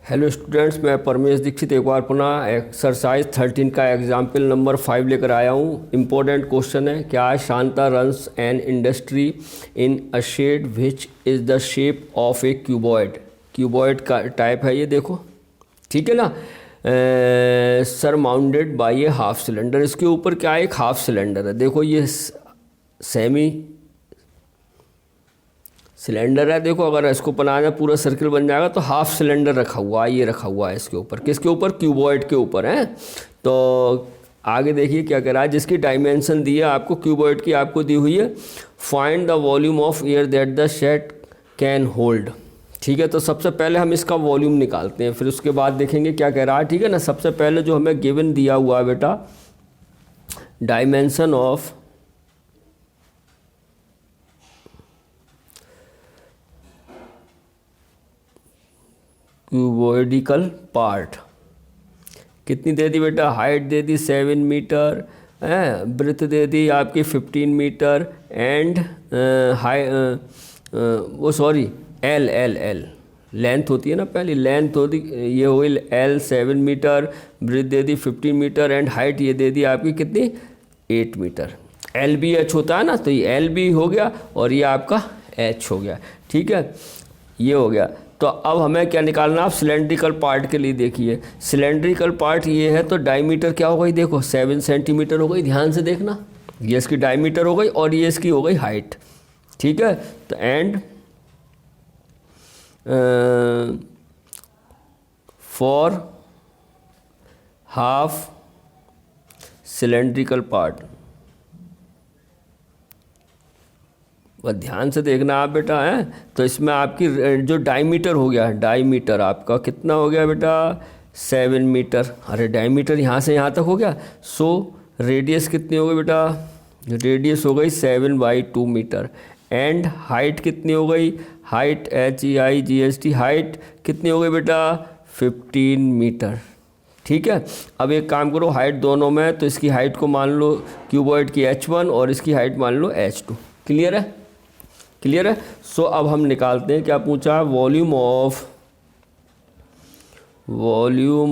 Hello students, मैं परमेश दीक्षित एक बार पुनः एक्सरसाइज 13 का एग्जाम्पल नंबर 5 लेकर आया हूँ। इम्पोर्टेंट क्वेश्चन है, क्या है? Shanta runs an industry in a shed which is the shape of a cuboid. Cuboid का टाइप है ये, देखो, ठीक है ना। Surmounted by a half cylinder. इसके ऊपर क्या है? एक हाफ सिलेंडर है। देखो ये सेमी सिलेंडर है। देखो अगर इसको बनाना पूरा सर्किल बन जाएगा तो हाफ सिलेंडर रखा हुआ है, ये रखा हुआ है इसके ऊपर। किसके ऊपर? क्यूबॉइड के ऊपर है। तो आगे देखिए क्या कह रहा है, जिसकी डायमेंशन दी है आपको क्यूबॉइड की, आपको दी हुई है find the volume of air that the shed can hold. ठीक है, तो सबसे पहले हम इसका वॉल्यूम निकालते हैं, फिर उसके बाद देखेंगे क्या कह रहा है। ठीक है ना। सबसे पहले जो हमें गिवन दिया हुआ है बेटा, डायमेंशन ऑफ क्यूबॉइडिकल पार्ट कितनी दे दी बेटा? हाइट दे दी 7 मीटर, ब्रेथ दे दी आपकी 15 मीटर एंड एल लेंथ होती है ना, पहली लेंथ होती, ये हुई एल 7 मीटर, ब्रेथ दे दी 15 मीटर एंड हाइट ये दे दी आपकी कितनी? 8 मीटर। एल बी एच होता है ना, तो ये एल बी हो गया और ये आपका एच हो गया। ठीक है, ये हो गया। तो अब हमें क्या निकालना? आप सिलेंड्रिकल पार्ट के लिए देखिए, सिलेंड्रिकल पार्ट ये है तो डायमीटर क्या हो गई? देखो 7 सेंटीमीटर हो गई, ध्यान से देखना। ये इसकी डायमीटर हो गई और ये इसकी हो गई हाइट। ठीक है, तो and for half cylindrical part, बस ध्यान से देखना आप बेटा है। तो इसमें आपकी जो डायमीटर हो गया, डायमीटर आपका कितना हो गया बेटा? 7 मीटर। अरे डायमीटर यहाँ से यहाँ तक हो गया। सो रेडियस कितनी हो गई बेटा? रेडियस हो गई 7/2 मीटर। एंड हाइट कितनी हो गई? हाइट HEIGHT हाइट कितनी हो गई बेटा? 15 मीटर। ठीक है, अब एक काम करो, हाइट दोनों में, तो इसकी हाइट को मान लो क्यूबॉइड की H1 और इसकी हाइट मान लो H2। क्लियर है? क्लियर है। सो अब हम निकालते हैं, क्या पूछा? Volume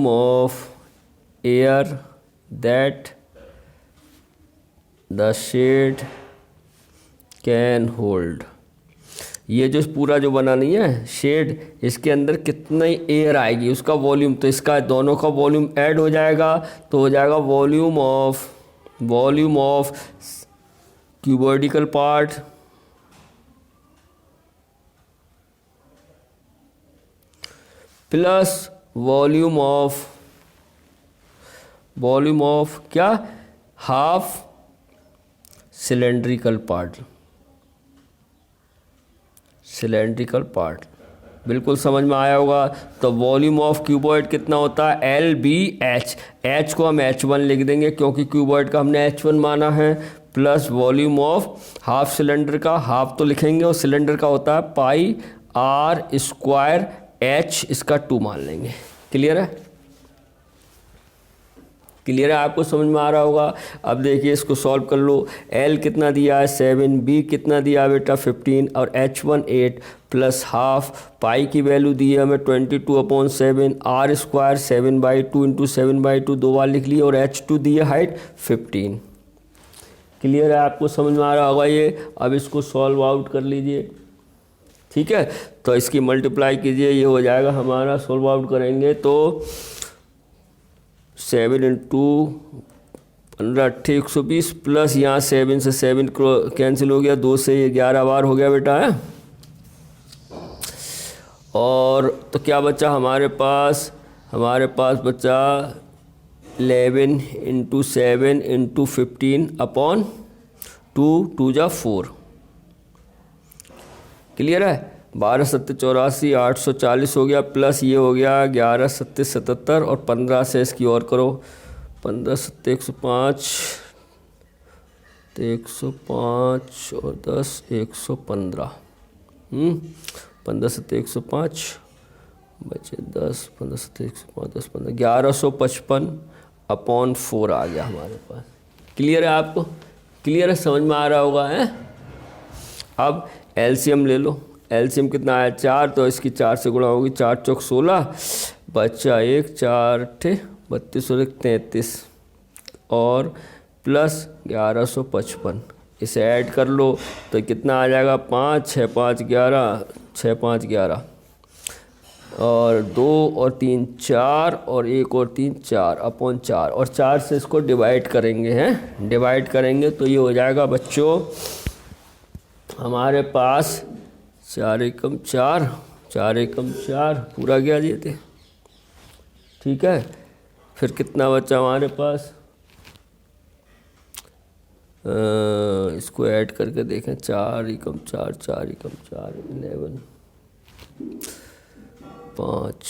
of air that the shed can hold. ये जो पूरा जो बना नहीं है शेड, इसके अंदर कितना ही एयर आएगी उसका वॉल्यूम, तो इसका दोनों का वॉल्यूम ऐड हो जाएगा, तो हो जाएगा volume of cuboidical part plus volume of क्या? Half cylindrical part. बिल्कुल समझ में आया होगा। तो वॉल्यूम ऑफ क्यूबॉइड कितना होता है? LBH। H को हम H1 लिख देंगे क्योंकि क्यूबॉइड का हमने H1 माना है, plus volume of half cylinder का, हाफ तो लिखेंगे, और सिलेंडर का होता है πr², H इसका 2 मान लेंगे। क्लियर है? क्लियर है? आपको समझ में आ रहा होगा। अब देखिए इसको सॉल्व कर लो। L कितना दिया है? 7, B कितना दिया है बेटा? 15 और H1 8 प्लस हाफ, पाई की वैल्यू दी है हमें 22/7, R² 7/2 इंटू 7/2 दो बार लिख लिए, और H2 दी है हाइट 15। क्लियर है? आपको समझ में आ रहा होगा ये। अब इसको सॉल्व आउट कर लीजिए। ठीक है, तो इसकी मल्टीप्लाई कीजिए, ये हो जाएगा हमारा, सॉल्व आउट करेंगे तो 7 इंटू 15 8 120 प्लस यहाँ 7 से 7 कैंसिल हो गया, 2 से ये 11 बार हो गया बेटा है। और तो क्या बचा हमारे पास? हमारे पास बचा 11 इंटू 7 इंटू 15/2, 2 जा 4। क्लियर है? 12 7 84 840 हो गया, प्लस ये हो गया 11 7 77 और 15 से इसकी और करो, 15 7 105, 105 और 10 115, 15 7 105 बचे 10, 15 7 105 10 15 1155/4 आ गया हमारे पास। क्लियर है? आपको क्लियर है? समझ में आ रहा होगा है। अब एलसीएम ले लो। एलसीएम कितना आया? 4, तो इसकी 4 से गुणा होगी, 4 चौक 16, बचा एक, 4 × 32 और 33 और प्लस 1155। इसे ऐड कर लो तो कितना आ जाएगा, 5 6 5 11, 6 5 11 और 2 और 3 4 और 1 और 3 4 अपॉन 4 और 4 से इसको डिवाइड करेंगे हैं, डिवाइड करेंगे तो ये हो जाएगा बच्चों हमारे पास 4 एकम 4, 4 एकम 4 पूरा क्या दिए थे, ठीक है। फिर कितना बचा हमारे पास, इसको ऐड करके देखें, 4 एकम 4, 4 एकम 4 11, 5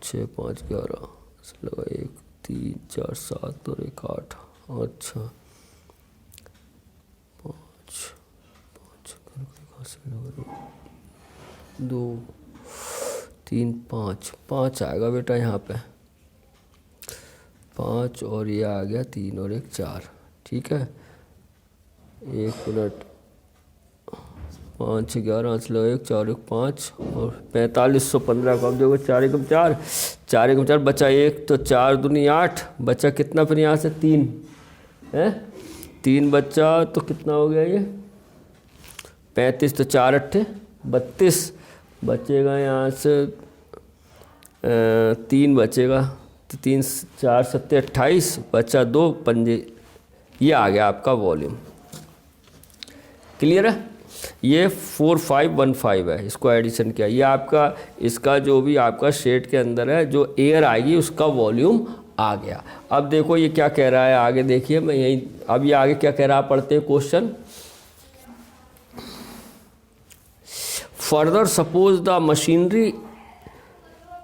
6 5 11 लगा 1 3 4 7 और 1 8, अच्छा 5 2 3 5 5 आएगा बेटा यहाँ पे, 5 और ये आ गया 3 और 1 4, ठीक है। 1 मिनट, 5 11 1 4 1 5 और 4515 का, अब देखो 4 एकम 4, 4 एकम 4 बचा 1 तो 4 दूनी 8, बचा कितना फिर यहाँ से 3 है, 3 बचा तो कितना हो गया ये 35, तो 4 8 32 बचेगा यहाँ से 3 बचेगा तो 3 4 7 28 बचा 2 पंजे, ये आ गया आपका वॉल्यूम। क्लियर है, ये 4515 है, इसको एडिशन किया, ये आपका इसका जो भी आपका शेड के अंदर है जो एयर आएगी उसका वॉल्यूम आ गया। अब देखो ये क्या कह रहा है आगे, देखिए मैं यही, अब ये आगे क्या कह रहा है पढ़ते हैं question. Further suppose the machinery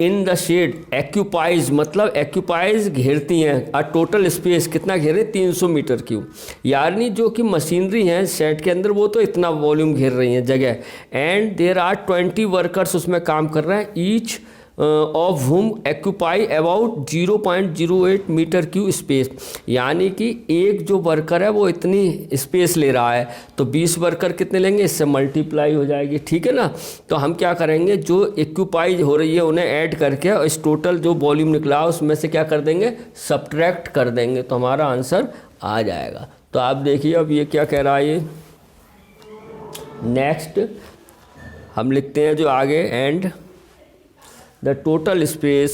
in the shed occupies, मतलब एक्यूपाइज घेरती हैं, अ टोटल स्पेस कितना घेरे 300 मीटर क्यूब, यानी जो कि मशीनरी हैं शेड के अंदर वो तो इतना वॉल्यूम घेर रही हैं जगह, एंड देयर आर 20 वर्कर्स उसमें काम कर रहे हैं, each of whom occupy about 0.08 metre cube space, यानी कि एक जो वर्कर है वो इतनी स्पेस ले रहा है, तो 20 वर्कर कितने लेंगे, इससे मल्टीप्लाई हो जाएगी, ठीक है ना। तो हम क्या करेंगे, जो एक्यूपाई हो रही है उन्हें ऐड करके और इस टोटल जो वॉल्यूम निकला उसमें से क्या कर देंगे, सब्ट्रैक्ट कर देंगे, तो हमारा आंसर आ जाएगा। तो आप देखिए अब ये क्या कह रहा है, ये नेक्स्ट हम लिखते हैं जो आगे, and the total space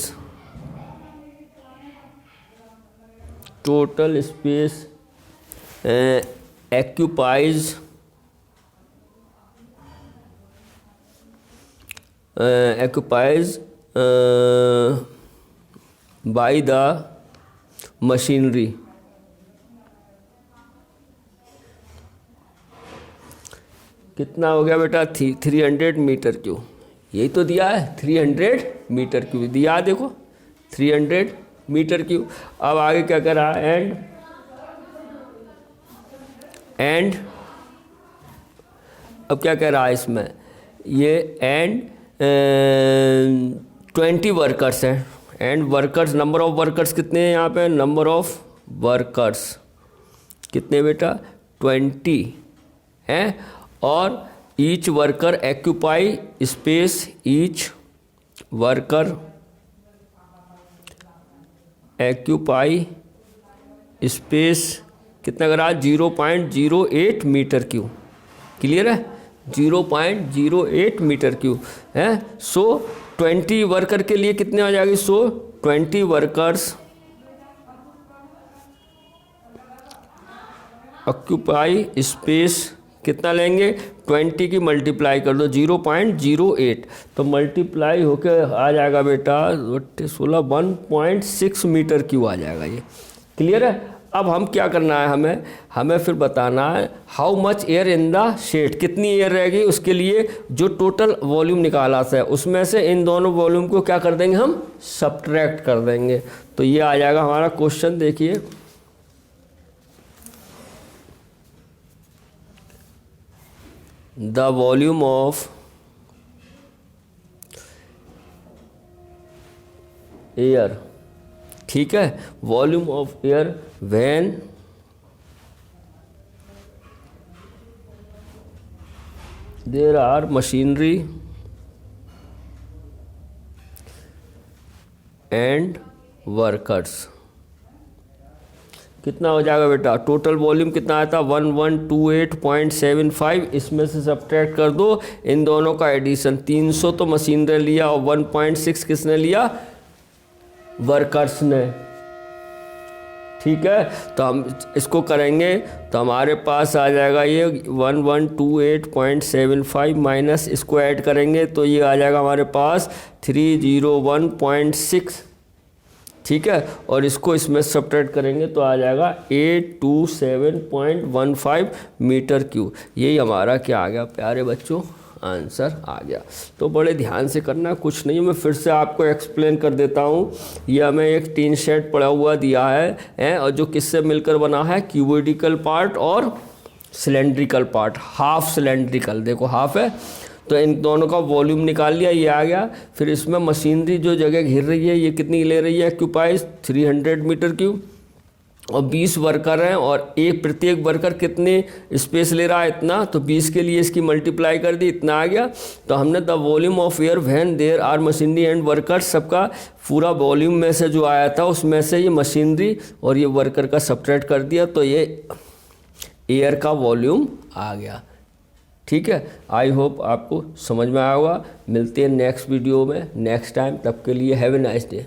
occupies by the machinery, कितना हो गया बेटा 300 मीटर क्यूब, यही तो दिया है 300 मीटर क्यूब दिया, देखो 300 मीटर क्यूब। अब आगे क्या कर रहा है, एंड अब क्या कह रहा है इसमें, ये एंड 20 वर्कर्स हैं, and workers, number of workers कितने हैं यहाँ पे, नंबर ऑफ वर्कर्स कितने बेटा 20 हैं, और each worker occupy space, each worker occupy space कितना करा 0.08 मीटर क्यूब, क्लियर है 0.08 मीटर क्यूब है। सो 20 वर्कर के लिए कितने हो जाएगी, सो 20 वर्कर्स ऑक्यूपाई स्पेस कितना लेंगे, 20 की मल्टीप्लाई कर दो 0.08, तो मल्टीप्लाई होके आ जाएगा बेटा 16 1.6 मीटर क्यूब आ जाएगा ये, क्लियर है। अब हम क्या करना है, हमें फिर बताना है how much air in the shed, कितनी एयर रहेगी, उसके लिए जो टोटल वॉल्यूम निकाला है उसमें से इन दोनों वॉल्यूम को क्या कर देंगे, हम सब्ट्रैक्ट कर देंगे, तो ये आ जाएगा हमारा क्वेश्चन। देखिए द वॉल्यूम ऑफ एयर, ठीक है, volume of air when there are machinery and workers. कितना हो जाएगा बेटा? टोटल वॉल्यूम कितना आया था? 1128.75। इसमें से सब्ट्रैक्ट कर दो इन दोनों का एडिशन। 300 तो मशीन ने लिया और 1.6 किसने लिया? वर्कर्स ने। ठीक है, तो हम इसको करेंगे तो हमारे पास आ जाएगा ये 1128.75 माइनस इसको ऐड करेंगे तो ये आ जाएगा हमारे पास 301.6। ठीक है, और इसको इसमें सब्ट्रैक्ट करेंगे तो आ जाएगा 827.15 मीटर क्यूब। यही हमारा क्या आ गया प्यारे बच्चों? आंसर आ गया। तो बड़े ध्यान से करना, कुछ नहीं मैं फिर से आपको एक्सप्लेन कर देता हूँ। ये हमें एक टीन शेड पड़ा हुआ दिया है और जो किससे मिलकर बना है? क्यूबिडिकल पार्ट और सिलेंड्रिकल पार्ट। हाफ सिलेंड्रिकल, देखो हाफ है, तो इन दोनों का वॉल्यूम निकाल लिया, ये आ गया। फिर इसमें मशीनरी जो जगह घिर रही है ये कितनी ले रही है? ऑक्यूपाइज 300 मीटर क्यूब, और 20 वर्कर हैं और एक प्रत्येक वर्कर कितने स्पेस ले रहा है? इतना। तो 20 के लिए इसकी मल्टीप्लाई कर दी, इतना आ गया। तो हमने the volume of air when there are machinery and workers, सबका पूरा वॉल्यूम में से जो आया था उसमें से ये मशीनरी और ये वर्कर का सब्ट्रैक्ट कर दिया तो ये एयर का वॉल्यूम आ गया। ठीक है, आई होप आपको समझ में आया होगा। मिलते हैं नेक्स्ट वीडियो में नेक्स्ट टाइम, तब के लिए हैव ए नाइस डे।